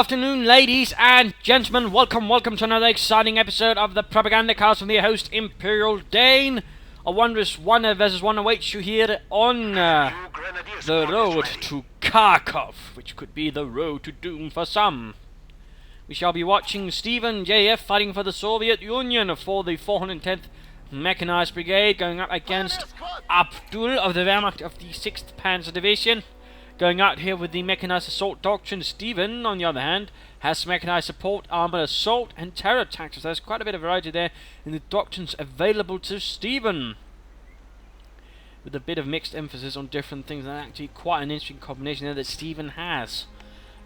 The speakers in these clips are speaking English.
afternoon, ladies and gentlemen. Welcome to another exciting episode of the Propagandacast from the host, Imperial Dane. A wondrous 1 versus 1 awaits you here on the road to Kharkov, which could be the road to doom for some. We shall be watching Stephennjf fighting for the Soviet Union for the 410th Mechanized Brigade, going up against Abdul of the Wehrmacht of the 6th Panzer Division. Going out here with the Mechanized Assault Doctrine. Stephen, on the other hand, has Mechanized Support, Armored Assault, and Terror Tactics. There's quite a bit of variety there in the doctrines available to Stephen, with a bit of mixed emphasis on different things, and actually quite an interesting combination there that Stephen has.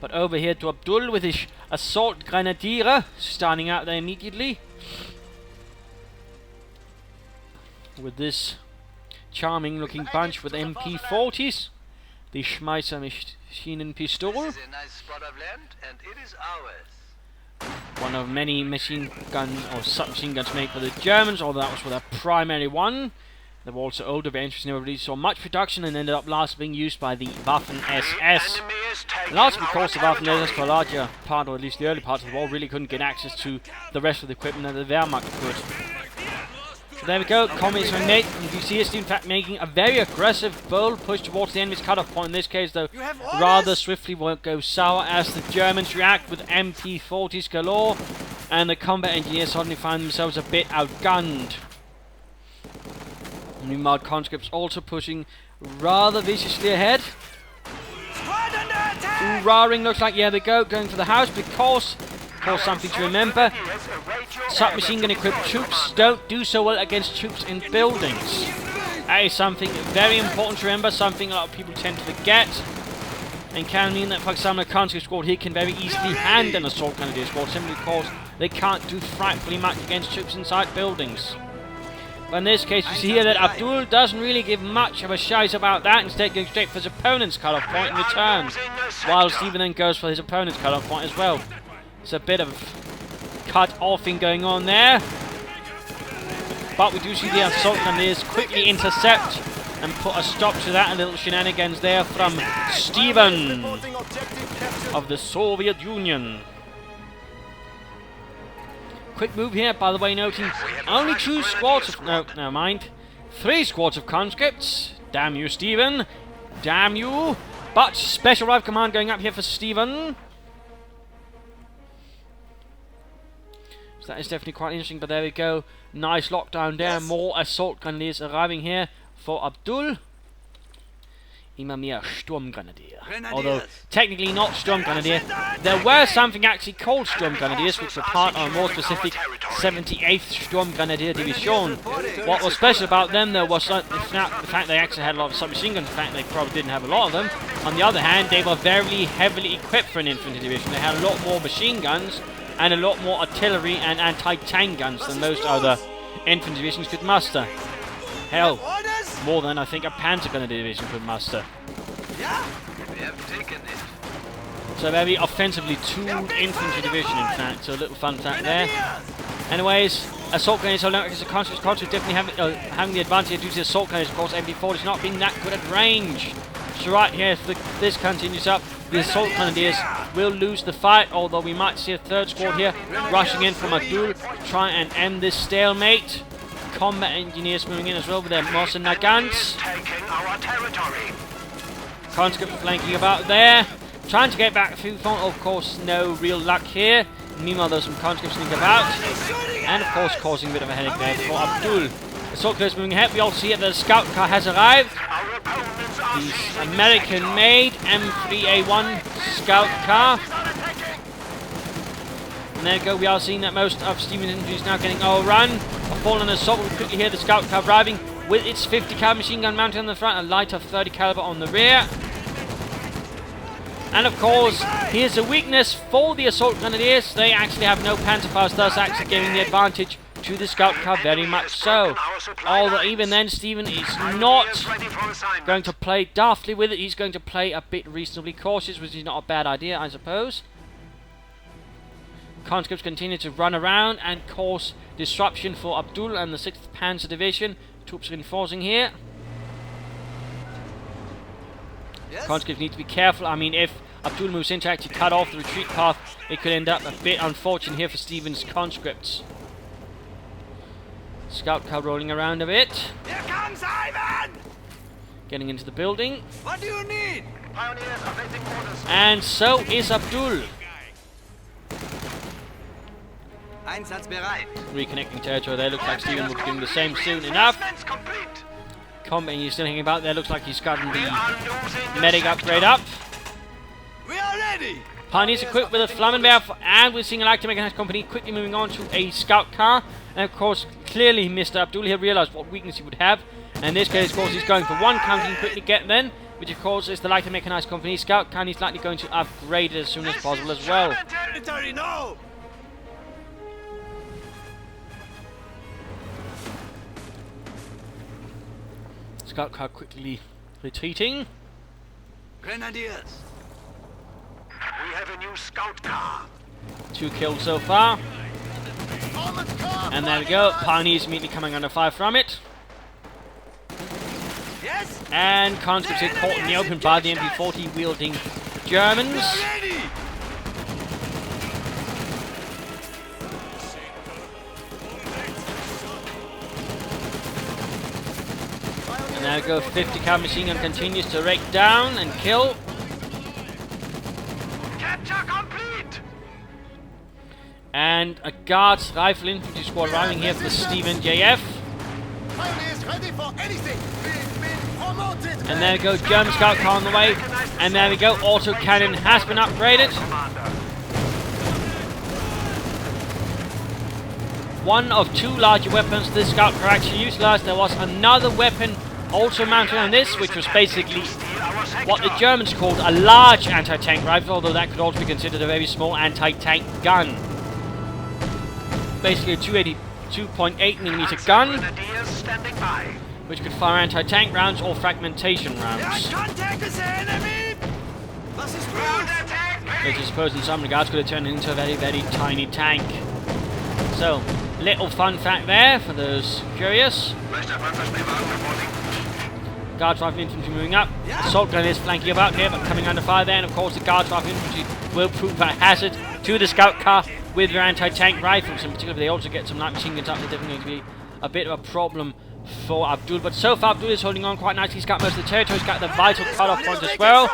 But over here to Abdul with his Assault Grenadier, starting out there immediately with this charming looking bunch with MP40s. The Schmeisser Maschinenpistole. One of many machine guns or submachine guns made for the Germans, although that was for their primary one. They were also older, very interesting, never really saw much production and ended up last being used by the Waffen-SS. Largely because the Waffen-SS, for a larger part, or at least the early part of the war, really couldn't get access to the rest of the equipment that the Wehrmacht could. So there we go, communists are made, and you see us in fact making a very aggressive, bold push towards the enemy's cutoff point. In this case, though, rather swiftly won't go sour as the Germans react with MP40s galore, and the combat engineers suddenly find themselves a bit outgunned. Meanwhile, conscripts also pushing rather viciously ahead. Roaring looks like, yeah, they go, going for the house because something to remember, submachine gun equipped troops don't do so well against troops in buildings. That is something very important to remember, something a lot of people tend to forget, and can mean that, for example, a conscript squad here can very easily hand an assault grenadier squad simply because they can't do frightfully much against troops inside buildings. But in this case, you see here that Abdul doesn't really give much of a shite about that, instead going straight for his opponent's cut-off point in return, while Stephen then goes for his opponent's cut-off point as well. It's a bit of cut-offing going on there, but we do see the assault grenadiers quickly intercept and put a stop to that. A little shenanigans there from Stephen of the Soviet Union. Quick move here, by the way, noting only 2 squads of... no, never mind. 3 squads of conscripts. Damn you, Stephen. Damn you. But Special Rifle Command going up here for Stephen. So that is definitely quite interesting, but there we go. Nice lockdown there. More assault grenadiers arriving here for Abdul. Immer mehr Sturmgrenadier. Although technically not Sturmgrenadier. There were something actually called Sturmgrenadiers, which were part of a more specific 78th Sturmgrenadier Division. What was special about them, though, was the fact they actually had a lot of submachine guns. In fact, they probably didn't have a lot of them. On the other hand, they were very heavily equipped for an infantry division. They had a lot more machine guns and a lot more artillery and anti-tank guns than most other infantry divisions could muster. Hell, more than I think a Panzer Grenadier division could muster. So very offensively tuned infantry division, in fact. So a little fun fact there. Anyways, assault grenadiers holding out against the conscripts definitely having the advantage due to assault grenadiers. Of course, MP40 is not being that good at range. So right here, if this continues up, the assault grenadiers will lose the fight, although we might see a 3rd squad here rushing in from Abdul to try and end this stalemate. Combat engineers moving in as well with their Mosin Nagants. Conscripts flanking about there, trying to get back through front. Of course, no real luck here. Meanwhile, there's some conscripts sneak about, and of course, causing a bit of a headache there for Abdul. Assault grenadiers moving ahead. We all see it. The scout car has arrived. The American-made M3A1 scout car. And there we go, we are seeing that most of Stephen's infantry is now getting overrun. A fallen assault, we quickly hear the scout car arriving with its 50 caliber machine gun mounted on the front, a lighter 30 caliber on the rear. And of course, here's a weakness for the assault grenadiers. They actually have no Panzerfaust, thus actually giving the advantage to the scout car, very much so. Although even then, Stephen is not going to play daftly with it. He's going to play a bit reasonably cautious, which is not a bad idea, I suppose. Conscripts continue to run around and cause disruption for Abdul and the 6th Panzer Division. Troops reinforcing here. Conscripts need to be careful. I mean, if Abdul moves in to actually cut off the retreat path. It could end up a bit unfortunate here for Stephen's conscripts. Scout car rolling around a bit. Here comes Ivan! Getting into the building. What do you need? Pioneers awaiting orders. And so is Abdul. Einsatzbereit. Reconnecting territory there. Looks like Stephen will be doing the same soon enough. Combat, he's still hanging about there. Looks like he's gotten the medic upgrade up. We are ready. Pioneers equipped with a Flammenwerfer, and we're seeing a light mechanized company quickly moving on to a scout car. And of course, clearly Mr. Abdul here realized what weakness he would have. And in this case, of course, he's going for one counter and quickly get then, which of course is the light mechanized company scout car, and he's likely going to upgrade it as soon as possible as well. Territory, no. Scout car quickly retreating. Grenadiers. We have a new scout car. 2 kills so far. And there we go. Pioneers immediately coming under fire from it. Yes. And conscripts get caught in the open by the MP40 wielding Germans. And there we go. 50 cal machine gun continues to rake down and kill. And a Guards Rifle Infantry Squad arriving here for the Stephennjf. And there we go, German Scout car on the way. And there we go, auto cannon has been upgraded. One of 2 larger weapons this Scout car actually utilized. There was another weapon also mounted on this, which was basically what the Germans called a large anti-tank rifle, although that could also be considered a very small anti-tank gun. Basically a 2.8mm gun, which could fire anti-tank rounds or fragmentation rounds. Which I suppose in some regards could have turned into a very, very tiny tank. So, little fun fact there for those curious. Guards Rifle Infantry moving up. Assault Grenadiers flanking about here, but coming under fire there. And of course the Guards Rifle Infantry will prove a hazard to the Scout car with their anti-tank rifles. In particular, they also get some light machine guns up. They're definitely going to be a bit of a problem for Abdul. But so far Abdul is holding on quite nicely. He's got most of the territory. He's got the vital cut-off point as well.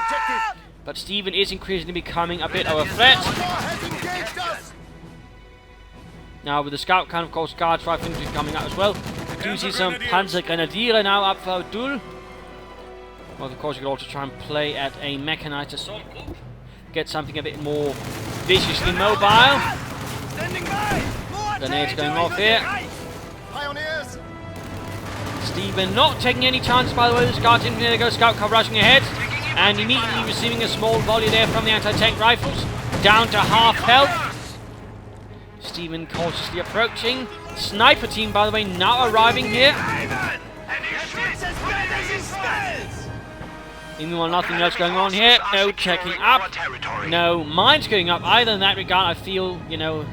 But Stephen is increasingly becoming a bit of a threat. Now with the Scout car, of course, Guards Rifle Infantry coming up as well. We do see some Panzer Grenadier now up for Abdul. Well, of course, you could also try and play at a mechanized assault group. Get something a bit more viciously mobile. Grenades going off here. Stephen not taking any chances, by the way. The Guards Infantry, there goes Scout car rushing ahead. And immediately receiving a small volley there from the anti-tank rifles. Down to half health. Stephen cautiously approaching. Sniper team, by the way, now arriving here. Meanwhile, nothing else going on here. No checking up. No mines going up either. In that regard, I feel, you know,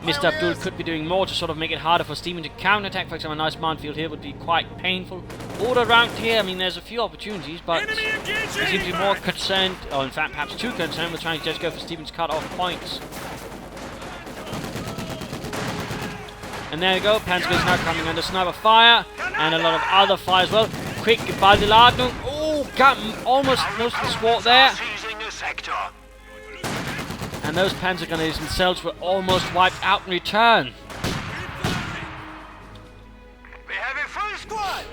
Mr. Abdul could be doing more to sort of make it harder for Stephen to counterattack. For example, a nice minefield here would be quite painful. All around here, I mean, there's a few opportunities, but they seem to be more concerned, or in fact, perhaps too concerned, with trying to just go for Stephen's cut-off points. And there we go, Panzer is now coming under sniper fire, and a lot of other fire as well. Quick Baldeladung. Oh, got almost most of the squad there. And those Panzer Grenadiers themselves were almost wiped out in return. We have a full squad.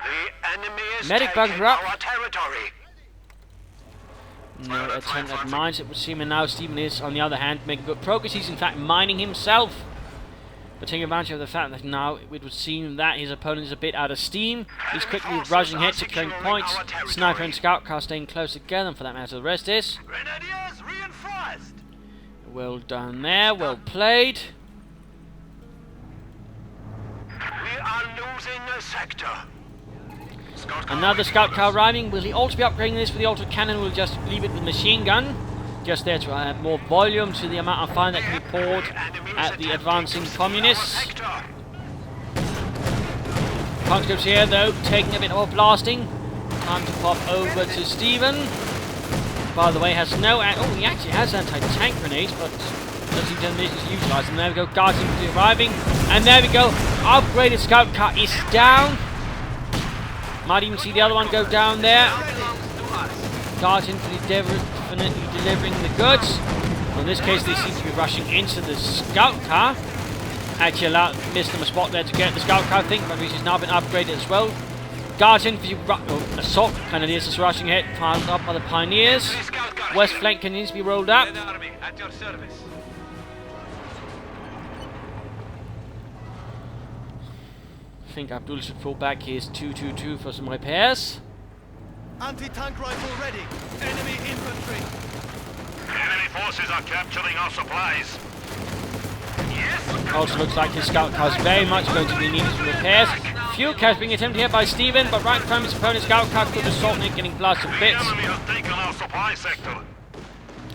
The enemy is Medic bunker up. our territory. No attempt at mines, it would seem, and now Stephen is, on the other hand, making good progress. He's in fact mining himself. But taking advantage of the fact that now it would seem that his opponent is a bit out of steam. He's quickly rushing ahead, securing points. Sniper and Scout car staying close together, and for that matter the rest is. Grenadiers reinforced. Well done there, well played. We are losing a sector. Another Scout car arriving. Will he also be upgrading this with the auto cannon? We'll just leave it with machine gun. Just there to add more volume to the amount of fire that can be poured at the advancing communists. Conscripts here, though, taking a bit more blasting. Time to pop over to Stephen. by the way, has no... Oh, he actually has anti-tank grenades, but doesn't seem to utilise them. There we go, Guards Infantry arriving. And there we go, upgraded scout car is down. Might even see the other one go down there. Guards Infantry definitely delivering the goods. Well, in this case, they seem to be rushing into the scout car. Actually missed them a spot there to get the scout car thing, but which has now been upgraded as well. Guards Infantry, assault cannoneers is rushing ahead, piled up by the pioneers. West flank continues to be rolled up. I think Abdul should pull back his 222 for some repairs. Anti-tank rifle ready. Enemy infantry. Enemy forces are capturing our supplies. Yes. Also looks like his scout car is very much going to be needed for repairs. Fuel cache being attempted here by Stephen, but right from his opponent's scout car could assault Nick getting blasted to The bits. enemy has taken our supply sector.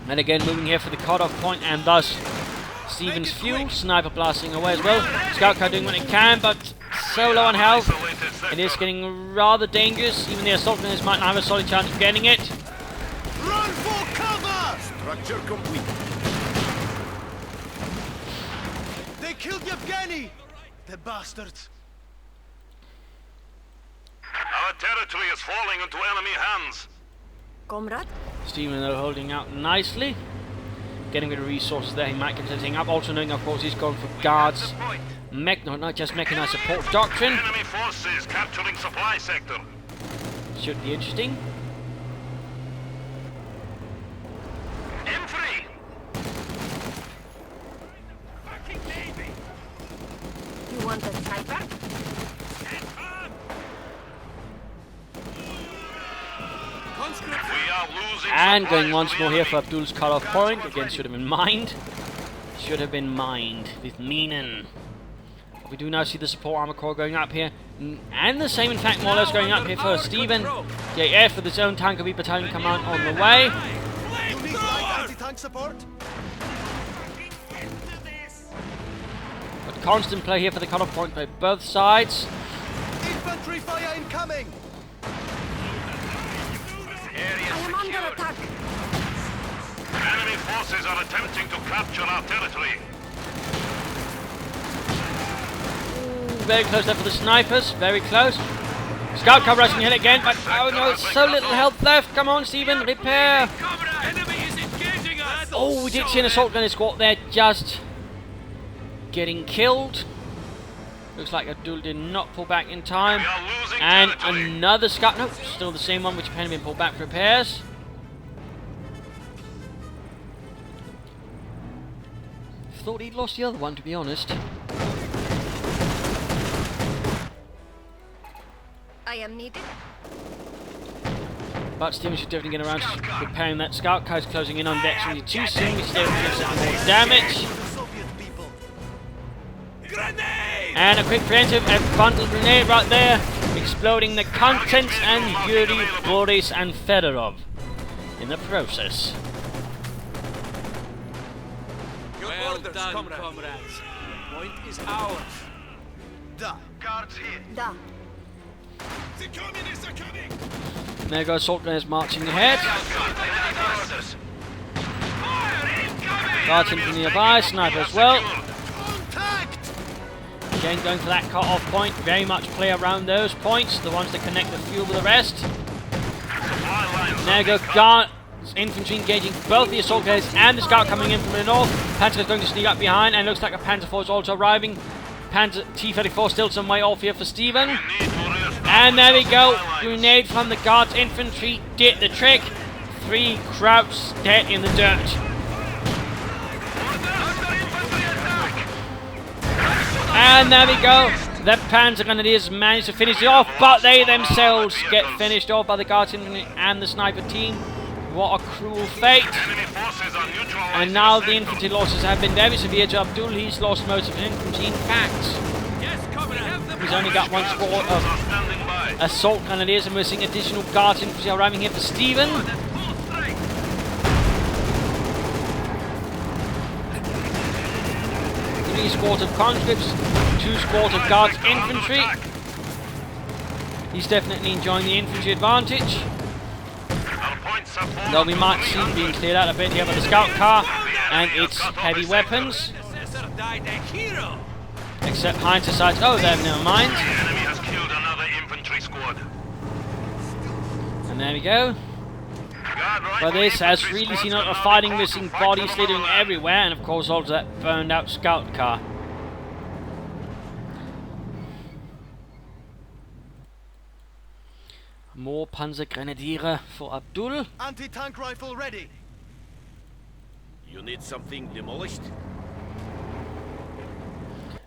And again moving here for the cut-off point, and thus Stephen's fuel, sniper blasting away as well. Scout car doing what it can, but so low on health. It is getting rather dangerous. Even the assault gunners might not have a solid chance of getting it. Run for cover! Structure complete. They killed Yevgeny! The bastards! Our territory is falling into enemy hands. Comrade? Stephen though holding out nicely. Getting rid of resources there, he might get everything up. Also knowing of course he's going for guards. Not just mechanized support doctrine. Enemy forces capturing supply sector. Should be interesting. Infantry. You want a sniper? We are losing And supplies going once to the more here enemy. for Abdul's cut-off point. Again, should have been mined. Should have been mined with meaning. We do now see the support armor corps going up here. And the same, in fact, more or less going up here for Stephen. JF with his own tank of battalion command on the way. You need light anti-tank support? But constant play here for the cut-off point by both sides. Infantry fire incoming! I am under attack. Enemy forces are attempting to capture our territory. Very close there for the snipers. Very close. Scout car rushing ahead again, but oh no, so little health left. Come on, Stephen, repair. Oh, we did see an assault gunner squad there just getting killed. Looks like Abdul did not pull back in time. We are losing And territory. another scout. No, still the same one which had been pulled back for repairs. Thought he'd lost the other one, to be honest. I am needed. But Stephen should definitely get around to repairing that scout car. Is closing in on decks really too soon, which still gives it more damage. The Soviet people. And a quick preemptive, a bundle grenade right there, exploding the contents and Yuri, Boris and Fedorov in the process. Well done, comrades. The point is ours. Da. Guards here. Da. The communists are coming! There goes assault gunners marching ahead. Guards infantry nearby, sniper as well. Contact! Again going for that cut-off point, very much play around those points, the ones that connect the fuel with the rest. There go guards, infantry engaging both the assault gunners and the scout coming in from the north. Panzer is going to sneak up behind, and looks like a Panzer IV is also arriving. Panzer T-34 still some way off here for Stephen. And there we go, grenade from the guards infantry did the trick. 3 Krauts dead in the dirt. And there we go, the Panzer Grenadiers managed to finish it off, but they themselves get finished off by the guards infantry and the sniper team. What a cruel fate. And now the infantry losses have been very severe to Abdul. He's lost most of his infantry. In fact, he's only got one squad of assault grenadiers, and we're seeing additional guards infantry arriving here for Stephen. 3 squads of conscripts, 2 squads of guards infantry. He's definitely enjoying the infantry advantage. Our point Though we might see them being cleared out a bit here by the scout car and its heavy weapons. Predecessor died a hero. Except Heinz decides, oh, there, never mind. The enemy has killed another infantry squad. And there we go. But this has really seen a lot of fighting, missing bodies slithering everywhere, and of course also that burned out scout car. More Panzergrenadiere for Abdul. Anti-tank rifle ready. You need something demolished?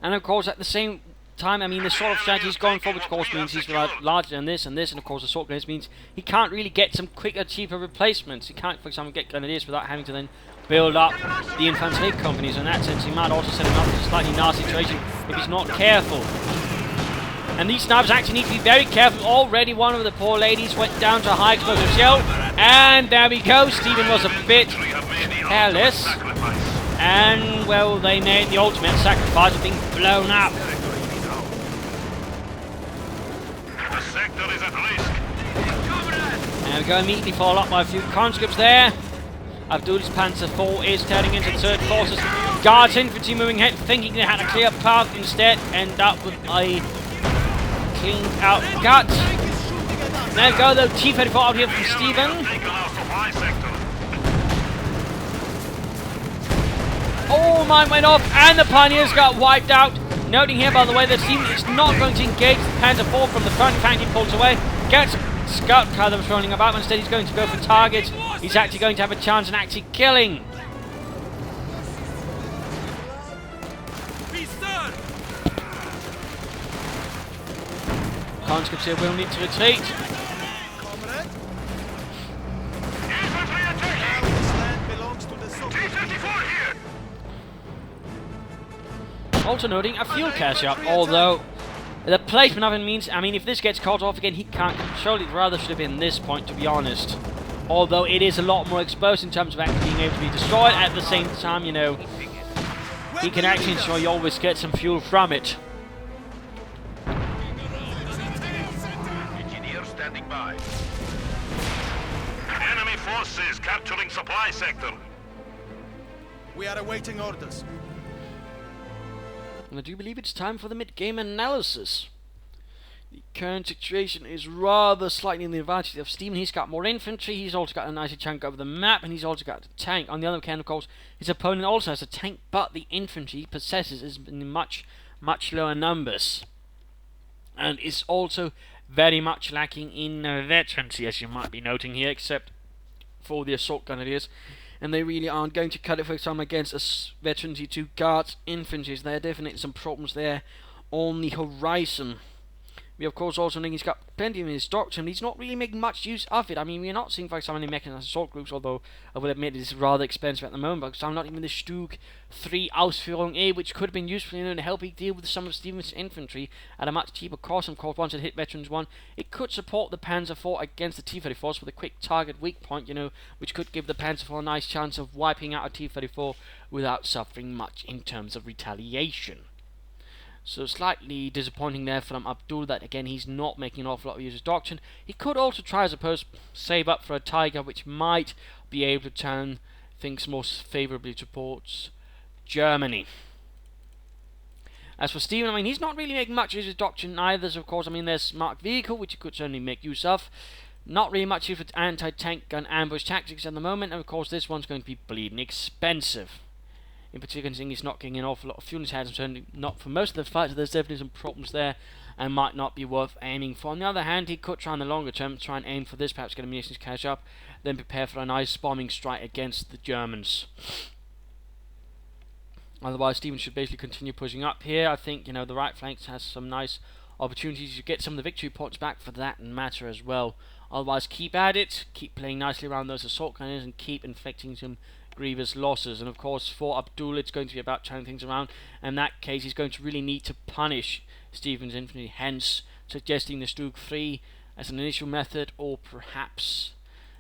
And of course, at the same time, I mean, the sort of strategy he's going for, which of course means he's larger than this and this, and of course, assault grenades means he can't really get some quicker, cheaper replacements. He can't, for example, get grenadiers without having to then build up the infantry companies. In that sense, he might also set him up in a slightly nasty situation if he's not careful. And these snipers actually need to be very careful. Already one of the poor ladies went down to a high explosive shell. And there we go. Stephen was a bit careless. And, well, they made the ultimate sacrifice of being blown up. The sector is at risk. And we go immediately followed up by a few conscripts there. Abdul's Panzer IV is turning into the third forces. Guards infantry moving ahead, thinking they had a clear path, instead end up with a cleaned out gut. There we go, though, T-34 out here from Stephen. Oh, mine went off, and the Pioneers got wiped out. Noting here, by the way, that Stephen is not going to engage the Panzer IV from the front. In fact, he pulls away, gets a scout car that was rolling about, but instead he's going to go for targets. He's actually going to have a chance in actually killing. Conscripts here will need to retreat. Comrade. Infantry attacking! Now this land belongs to the Soviet. T-34 here! Also noting a fuel cache up, although the placement of it means, I mean, if this gets caught off again, he can't control it. Rather should have been this point, to be honest. Although it is a lot more exposed in terms of actually being able to be destroyed. At the same time, you know, he can actually ensure you always get some fuel from it. Standing by. Enemy forces capturing supply sector. We are awaiting orders. And I do believe it's time for the mid-game analysis. The current situation is rather slightly in the advantage of Stephen. He's got more infantry, he's also got a nicer chunk over the map, and he's also got a tank. On the other hand, of course, his opponent also has a tank, but the infantry he possesses is in much, much lower numbers. And is also very much lacking in veterancy, as you might be noting here, except for the assault grenadiers. And they really aren't going to cut it for example against a veterancy to guards infantry. There are definitely some problems there on the horizon. We of course also think he's got plenty in his doctrine, but he's not really making much use of it. I mean, we're not seeing, for example, any mechanized assault groups, although I would admit it's rather expensive at the moment. But I'm not even the Stug 3 Ausführung A, which could have been useful, you know, in helping deal with some of Stephen's infantry at a much cheaper cost. And of course, once it hit Veterans 1, it could support the Panzer IV against the T-34s with a quick target weak point, you know, which could give the Panzer IV a nice chance of wiping out a T-34 without suffering much in terms of retaliation. So slightly disappointing there from Abdul that again he's not making an awful lot of use of his doctrine. He could also try, I suppose, save up for a Tiger, which might be able to turn things more favourably towards Germany. As for Stephen, I mean, he's not really making much use of his doctrine either. So of course, I mean, there's Smart Vehicle, which he could certainly make use of. Not really much use for anti-tank gun ambush tactics at the moment, and of course this one's going to be bleeding expensive. In particular, considering he's not getting an awful lot of fuel in his hands, and certainly not for most of the fights. There's definitely some problems there, and might not be worth aiming for. On the other hand, he could try in the longer term, try and aim for this, perhaps get a munitions cache up, then prepare for a nice bombing strike against the Germans. Otherwise, Stephen should basically continue pushing up here. I think, you know, the right flank has some nice opportunities to get some of the victory points back for that matter as well. Otherwise, keep at it, keep playing nicely around those assault gunners, and keep inflicting some grievous losses. And of course, for Abdul, it's going to be about turning things around. In that case, he's going to really need to punish Stephen's infantry, hence suggesting the Stug 3 as an initial method, or perhaps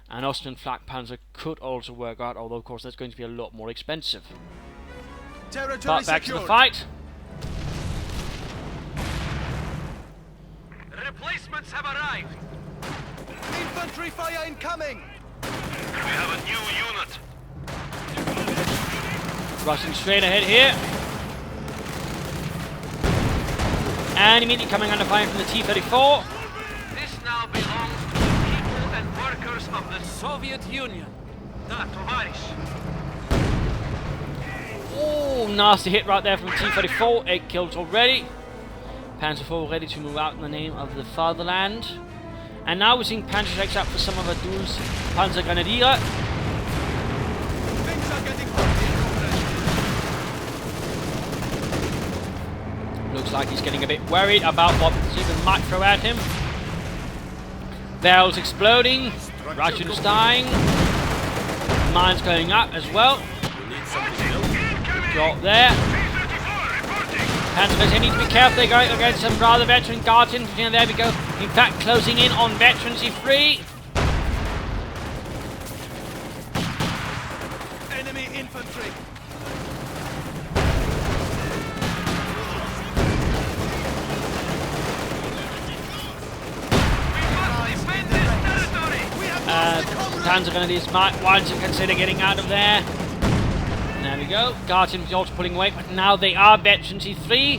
an Austrian flak panzer could also work out, although of course that's going to be a lot more expensive. Territory But back secured. to the fight. Replacements have arrived. Infantry fire incoming. We have a new unit. Rushing straight ahead here. And immediately coming under fire from the T-34. This now belongs to the people and workers of the Soviet Union. Da, Tovarish. Oh, nasty hit right there from T-34. 8 kills already. Panzer IV ready to move out in the name of the fatherland. And now we're seeing Panzer strikes up for some of Abdul's Panzer Grenadier. Things are getting hot here, comrade. Looks like he's getting a bit worried about what Steven might throw at him. Barrels exploding. Russians dying. Mines going up as well. Good job there. Panzers, they need to be careful. They're going against some rather veteran guards infantry, and there we go. In fact, closing in on veterans free. Enemy infantry. Panzer Grenadiers might want to consider getting out of there. There we go. Guards infantry also pulling away, but now they are veterans free,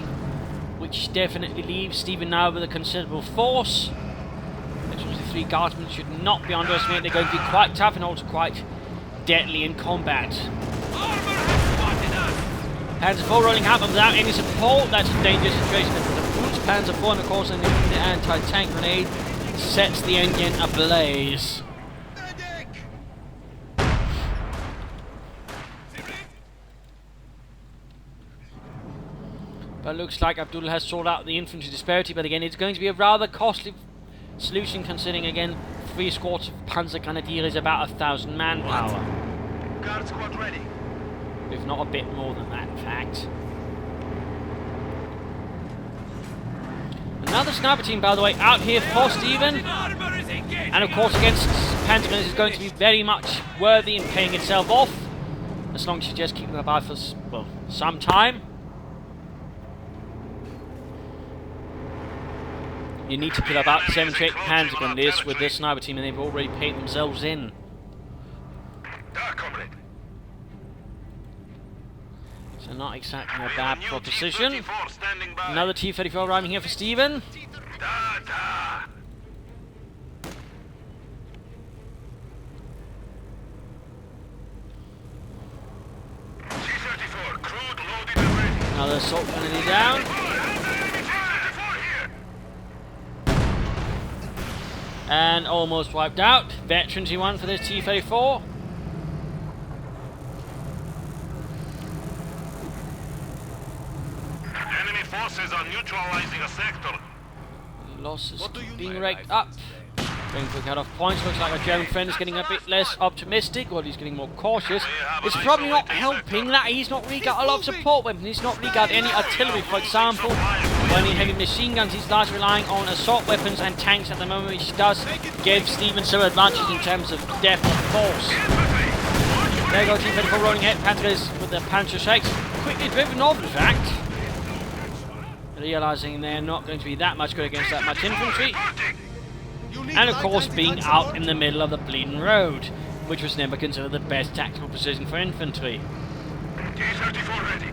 which definitely leaves Steven now with a considerable force. Veterans 3 guardsmen should not be underestimated. They're going to be quite tough and also quite deadly in combat. Panzer IV rolling out, but without any support. That's a dangerous situation. The Boots Panzer IV, and of course, an anti-tank grenade sets the engine ablaze. But it looks like Abdul has sorted out the infantry disparity, but again, it's going to be a rather costly solution considering, again, 3 squads of Panzer Grenadier is about 1,000 manpower. Guard squad ready. If not a bit more than that, in fact. Another sniper team, by the way, out here for Steven. And of course, against Panzer Grenadiers is going to be very much worthy in paying itself off. As long as you just keep them about for, well, some time. You need to put about 7 to 8 Panzer Grenadiers with this sniper team, and they've already paid themselves in. So not exactly a bad proposition. Another T-34 arriving here for Steven. Another assault grenade down. And almost wiped out. Veterans T1 for this T-34. Enemy forces are neutralizing a sector. Losses being raked up. Going for cut-off points. Looks like our German friend is getting a bit less optimistic, or he's getting more cautious. It's probably not helping that he's not really got a lot of support weapons. He's not really got any artillery, for example. Or any heavy machine guns. He's largely relying on assault weapons and tanks at the moment, which does give Steven some advantage in terms of depth of force. There you go, T-34 rolling ahead. Panzers with their Panzer strikes. Quickly driven off, in fact. Realising they're not going to be that much good against that much infantry. And of course being out in the middle of the bleeding road, which was never considered the best tactical position for infantry. T-34 ready.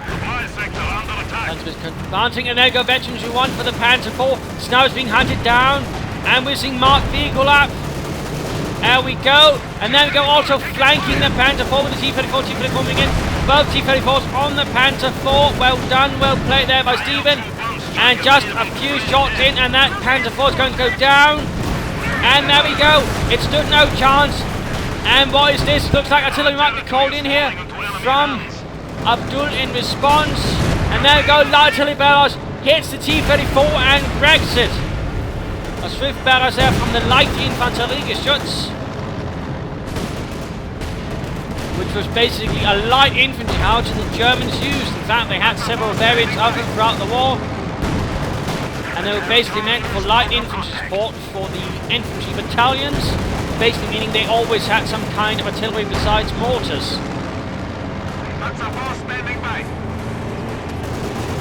Supply sector under attack. Panzers advancing, and there go veterans who won for the Panzer IV. Snow's being hunted down, and we're seeing marked vehicle up. There we go, and then we go also flanking the Panzer IV with the T-34, T-34 moving in. Both T-34s on the Panzer IV. Well done, well played there by Steven. And just a few shots in, and that Panzer IV is going to go down. And there we go, it stood no chance. And what is this? Looks like artillery might be called in here from Abdul in response. And there we go, light artillery barrage hits the T-34 and wrecks it. A swift barrage there from the light infantry Geschütz, which was basically a light infantry house that the Germans used. In fact, they had several variants of it throughout the war. And they were basically meant for light infantry support for the infantry battalions, basically meaning they always had some kind of artillery besides mortars. That's a force standing by.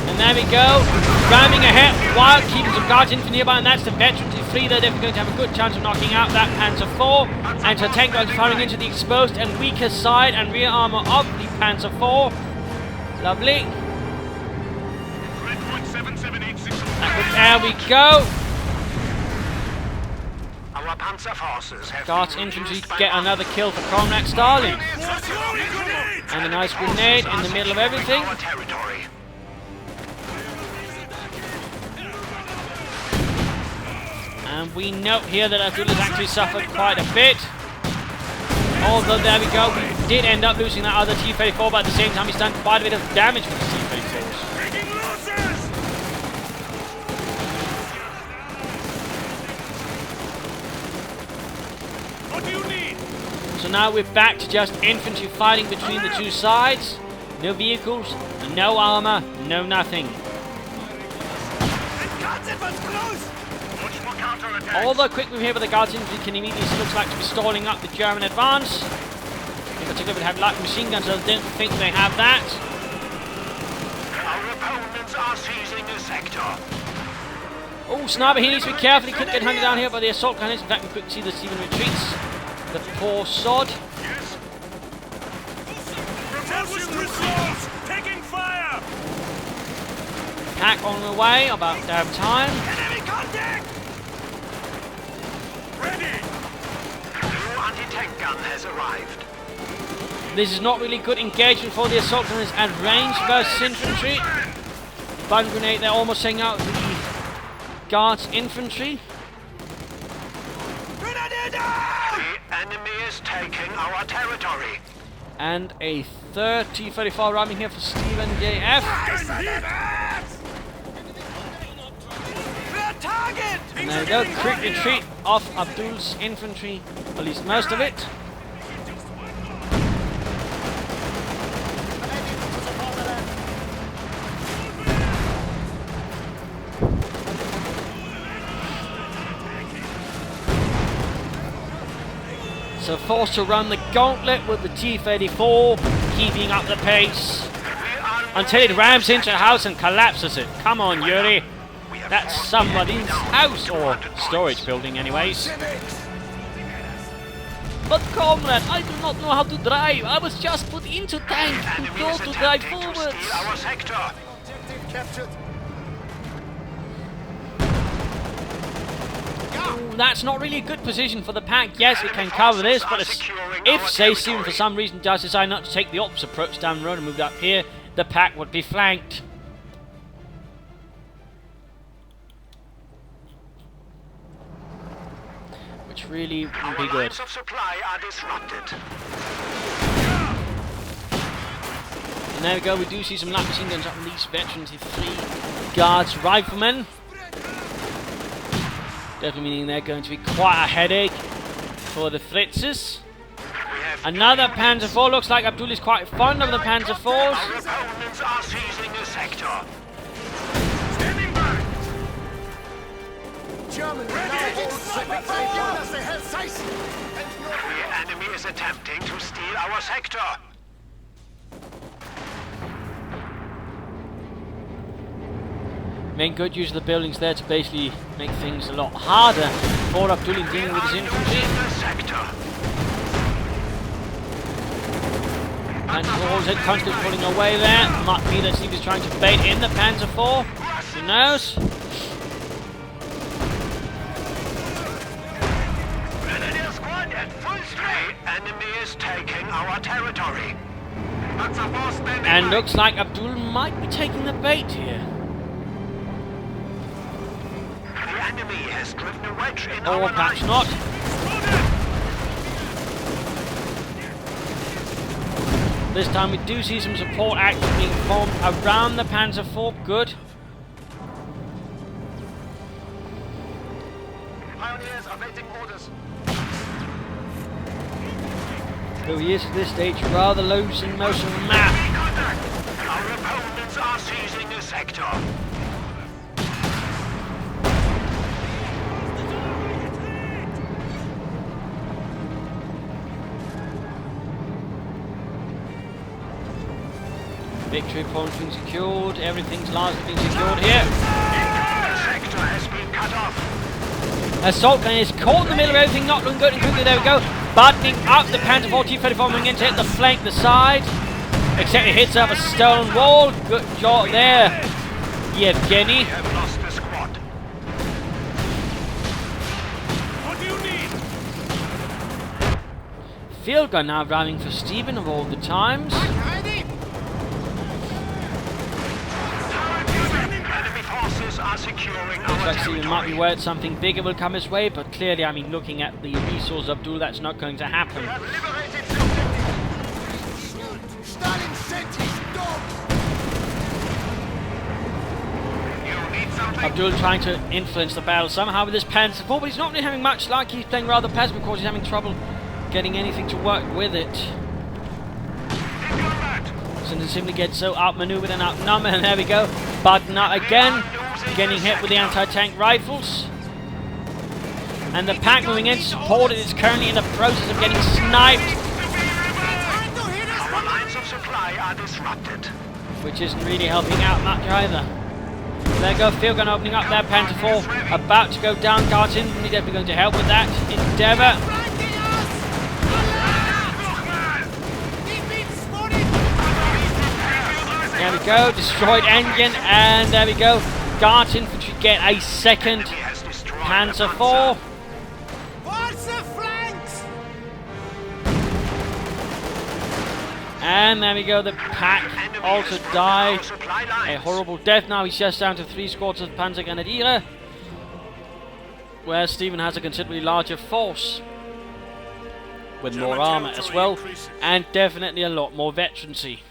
And there we go. Ramming ahead while keeping some guards infantry nearby, and that's the veterans who flee there. They're going to have a good chance of knocking out that Panzer IV. And so tank guns firing into the exposed and weaker side and rear armour of the Panzer IV. Lovely. There we go. Our Panzer forces have Guards infantry get another kill for Comrade Starling. And a nice grenade in the middle of everything. our territory. And we note here that Abdul has actually suffered quite a bit. Although there we go, we did end up losing that other T-34, but at the same time he's done quite a bit of damage with the T-34s. What do you need? So now we're back to just infantry fighting between the two sides. No vehicles, no armour, no nothing. Although quick move here with the guards infantry can immediately looks like to be stalling up the German advance. In particular they have light machine guns, so I don't think they have that. Our opponents are seizing the sector. Oh, Sniper, he needs to be careful, he could get hunted down here by the assault cannons. In fact, we could see the Stephen retreats. The poor sod. Yes. Propulsion resource taking fire. Pack on the way, about damn time. Enemy contact. Ready. New anti-tank gun has arrived. This is not really good engagement for the assault cannons at range versus infantry. Bun grenade, they're almost taking out the guards infantry. The enemy is taking our territory. And a third T-34 ramming here for Stephennjf. And there we go, quick retreat of Abdul's infantry, at least most of it. So forced to run the gauntlet with the T-34, keeping up the pace until it rams into a house and collapses it. Come on, Yuri. That's somebody's house, or storage building anyways. But comrade, I do not know how to drive. I was just put into tank to go to drive forwards. Our sector. That's not really a good position for the pack. Yes, we can cover this, but if, say, Steven for some reason does decide not to take the opposite approach down the road and move up here, the pack would be flanked. Which really would be good. Lines of supply are disrupted. And there we go, we do see some light machine guns up from these veterans, the 3 guards riflemen. Definitely meaning they're going to be quite a headache for the Fritzes. Another Panzer IV. Looks like Abdul is quite fond of the Panzer IVs. Our opponents are seizing the sector. Standing by. The enemy is attempting to steal our sector. Making good use of the buildings there to basically make things a lot harder for Abdul in dealing with his infantry. And Paul's constantly pulling away there. Might be that Steve is trying to bait in the Panzer IV. Who knows? Grenadier squad at full strength. The enemy is taking our territory. And looks like Abdul might be taking the bait here. The enemy has driven a wedge in Or our perhaps lines. not. This time we do see some support action being formed around the Panzer IV. Good. Pioneers awaiting orders. Though he is at this stage rather losing most of the map. Contact! Our opponents are seizing the sector. victory point's been secured. Everything's largely been secured here. The sector has been cut off. Assault gun is caught in the middle of everything, not looking good and quickly. There we go. Buttoning up the Panzer IV T-34 moving in to hit the flank, the side. Except it hits up a stone wall. Good job there, Yevgeny. We have lost the squad. What do you need? Field gun now driving for Stephen of all the times. Enemy forces are securing Looks our like Stephen might be territory. worried something bigger will come his way, but clearly, I mean, looking at the resource of Abdul, that's not going to happen. We have liberated the objective. Stalin sent his dogs! You need something? Abdul trying to influence the battle somehow with his Panzer IV, but he's not really having much luck. He's playing rather passive because he's having trouble getting anything to work with it. In combat. Since it simply gets so outmaneuvered and outnumbered, and there we go. Button up again, getting hit with the anti-tank rifles. And the pack moving in to support it is currently in the process of getting sniped, Our lines of supply are disrupted. which isn't really helping out much either. There we go, field gun opening up there, Panzer IV about to go down. Guards infantry definitely going to help with that endeavour. There we go, destroyed engine, and there we go. Guards infantry get a second He has destroyed Panzer the IV. What's the flanks? And there we go, the pack Enemy also has broken died our supply a lines. horrible death. Now he's just down to 3 squads of Panzer Grenadiere, where Stephen has a considerably larger force with more armour as well, and definitely a lot more veterancy.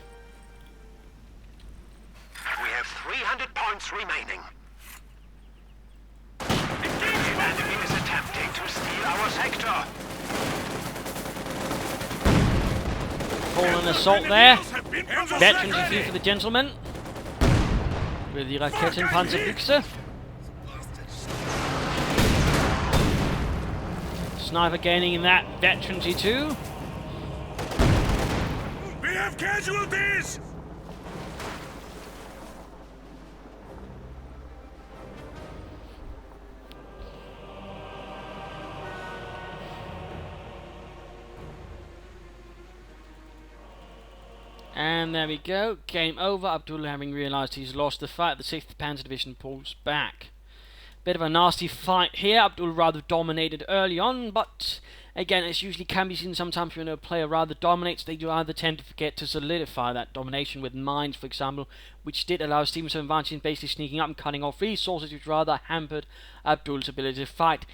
We have 300 points remaining. The enemy is attempting to steal our sector. Fallen assault there. Veterans flee for the gentleman with the Rakettenpanzerbüchse. Sniper gaining in that veterancy too. We have casualties! And there we go, game over. Abdul, having realised he's lost the fight, the 6th Panzer Division pulls back. Bit of a nasty fight here. Abdul rather dominated early on, but again, as usually can be seen sometimes when a player rather dominates, they do either tend to forget to solidify that domination with mines, for example, which did allow Stephen some advantage in basically sneaking up and cutting off resources, which rather hampered Abdul's ability to fight.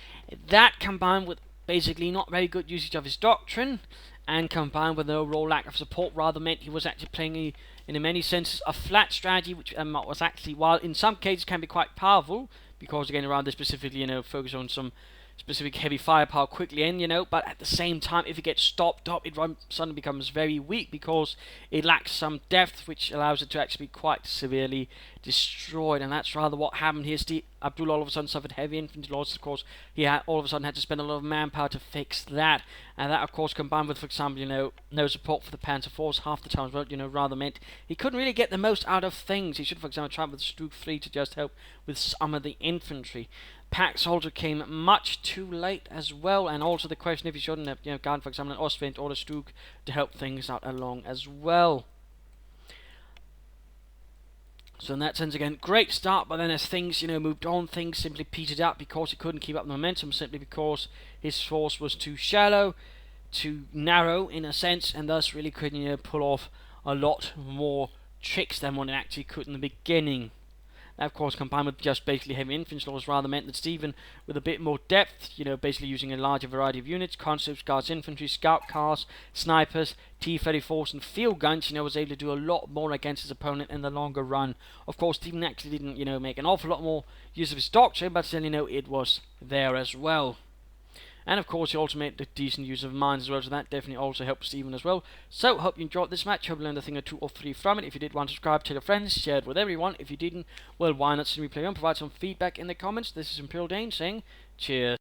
That combined with basically not very good usage of his doctrine, and combined with the overall lack of support, rather meant he was actually playing in many senses a flat strategy, which was actually, while in some cases can be quite powerful, because again rather specifically, focus on some specific heavy firepower quickly in, but at the same time, if it gets stopped up, it suddenly becomes very weak because it lacks some depth, which allows it to actually be quite severely destroyed, and that's rather what happened here. Abdul all of a sudden suffered heavy infantry losses. Of course, he all of a sudden had to spend a lot of manpower to fix that, and that of course combined with, for example, no support for the Panzer IVs half the time as well, rather meant he couldn't really get the most out of things. He should, for example, try with the Stroop 3 to just help with some of the infantry. Packs also came much too late as well, and also the question if he shouldn't have gone, for example, an Ostwind or a Stroop to help things out along as well. So in that sense, again, great start, but then as things, moved on, things simply petered out because he couldn't keep up the momentum, simply because his force was too shallow, too narrow in a sense, and thus really couldn't, pull off a lot more tricks than what it actually could in the beginning. That, of course, combined with just basically heavy infantry loss, rather meant that Stephen, with a bit more depth, basically using a larger variety of units, conscripts, guards infantry, scout cars, snipers, T-34s, and field guns, was able to do a lot more against his opponent in the longer run. Of course, Stephen actually didn't, make an awful lot more use of his doctrine, but still, it was there as well. And of course, he also made a decent use of mines as well, so that definitely also helped Stephen as well. So, hope you enjoyed this match. Hope you learned a thing or two or three from it. If you did, want to subscribe, tell your friends, share it with everyone. If you didn't, well, why not simply play on, provide some feedback in the comments. This is Imperial Dane saying, cheers.